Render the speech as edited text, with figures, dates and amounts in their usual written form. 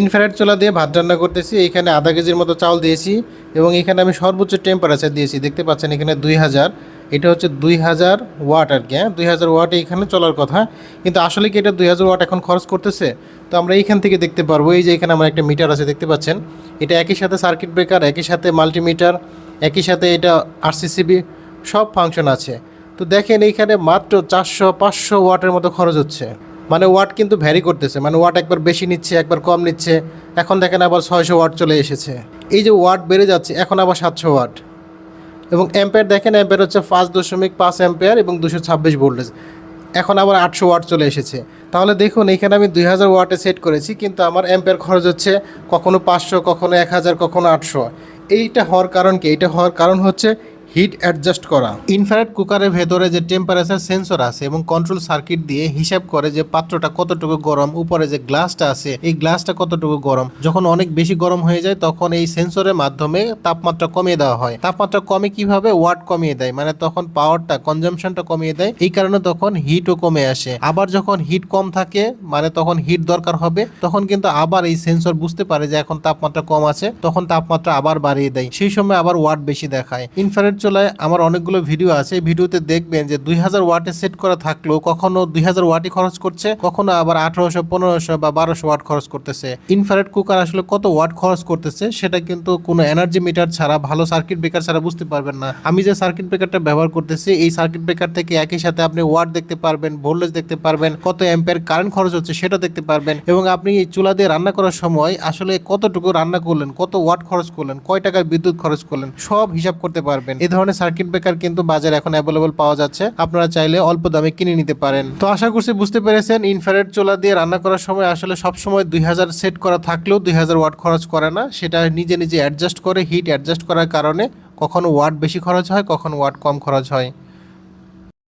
Infrared চুলা দিয়ে ভাত রান্না করতেছি। এখানে আধা কেজির মতো চাউল দিয়েছি এবং এখানে আমি সর্বোচ্চ টেম্পারেচার দিয়েছি। দেখতে পাচ্ছেন এখানে 2000, এটা হচ্ছে 2000 ওয়াট আর কি। 2000 ওয়াটে এখানে চলার কথা, কিন্তু আসলে কি এটা 2000 ওয়াট এখন খরচ করতেছে? তো আমরা এইখান থেকে দেখতে পারবো। এই যে এখানে আমার একটা মিটার আছে, দেখতে পাচ্ছেন। এটা একই সাথে সার্কিট ব্রেকার, একই সাথে মাল্টিমিটার, একই সাথে এটা আরসিসিবি, সব ফাংশন আছে। তো দেখেন এইখানে মাত্র 400-500 ওয়াটের মতো খরচ হচ্ছে। মানে ওয়াট কিন্তু ভ্যারি করতেছে, মানে ওয়াট একবার বেশি নিচ্ছে, একবার কম নিচ্ছে। এখন দেখেন আবার 600 ওয়াট চলে এসেছে। এই যে ওয়াট বেড়ে যাচ্ছে, এখন আবার 700 ওয়াট। এবং অ্যাম্পেয়ার দেখেন, অ্যাম্পেয়ার হচ্ছে 5.5 অ্যাম্পেয়ার এবং 226 ভোল্টেজ। এখন আবার 800 ওয়াট চলে এসেছে। তাহলে দেখুন এখানে আমি 2000 ওয়াটে সেট করেছি, কিন্তু আমার অ্যাম্পেয়ার খরচ হচ্ছে কখনো 500, কখনো 1000, কখনো 800। এইটা হওয়ার কারণ কি? এটা হওয়ার কারণ হচ্ছে হিট অ্যাডজাস্ট করা। ইনফ্রারেড কুকারের ভেতরে যে টেম্পারেচার সেন্সর আছে এবং কন্ট্রোল সার্কিট দিয়ে হিসাব করে যে পাত্রটা কতটুকু গরম, উপরে যে গ্লাসটা আছে এই গ্লাসটা কতটুকু গরম। যখন অনেক বেশি গরম হয়ে যায় তখন এই সেন্সরের মাধ্যমে তাপমাত্রা কমিয়ে দেওয়া হয়। তাপমাত্রা কমে কিভাবে? ওয়াট কমিয়ে দেয়, মানে তখন পাওয়ারটা কনজাম্পশনটা কমিয়ে দেয়। এই কারণে তখন হিটও কমে আসে। আবার যখন হিট কম থাকে, মানে তখন হিট দরকার হবে, তখন কিন্তু আবার এই সেন্সর বুঝতে পারে যে এখন তাপমাত্রা কম আছে, তখন তাপমাত্রা আবার বাড়িয়ে দেয়। সেই সময় আবার ওয়াট বেশি দেখায়। ইনফ্রারেড চুলায় আমার অনেকগুলো ভিডিও আছে, এই ভিডিওতে দেখবেন যে 2000 ওয়াটে সেট করা থাকলেও কখনো 2000 ওয়াটই খরচ করছে, কখনো আবার 1800, 1500 বা 1200 ওয়াট খরচ করতেছে। ইনফ্রারেড কুকার আসলে কত ওয়াট খরচ করতেছে সেটা কিন্তু কোনো এনার্জি মিটার ছাড়া, ভালো সার্কিট ব্রেকার ছাড়া বুঝতে পারবেন না। আমি যে সার্কিট ব্রেকারটা ব্যবহার করতেছি, এই সার্কিট ব্রেকার থেকে একই সাথে আপনি ওয়াট দেখতে পারবেন, ভোল্টেজ দেখতে পারবেন, কত অ্যাম্পিয়ার কারেন্ট খরচ হচ্ছে সেটা দেখতে পারবেন, এবং আপনি এই চুলা দিয়ে রান্না করার সময় আসলে কতটুকু রান্না করলেন, কত ওয়াট খরচ করলেন, কয় টাকার বিদ্যুৎ খরচ করলেন, সব হিসাব করতে পারবেন। এই ধরনের সার্কিট ব্রেকার কিন্তু বাজারে এখন অ্যাভেলেবল পাওয়া যাচ্ছে, আপনারা চাইলে অল্প দামে কিনে নিতে পারেন। তো আশা করছি বুঝতে পেরেছেন, ইনফ্রারেড চুলা দিয়ে রান্না করার সময় আসলে সবসময় 2000 সেট করা থাকলেও 2000 ওয়াট খরচ করে না, সেটা নিজে নিজে অ্যাডজাস্ট করে। হিট অ্যাডজাস্ট করার কারণে কখনো ওয়াট বেশি খরচ হয়, কখনো ওয়াট কম খরচ হয়।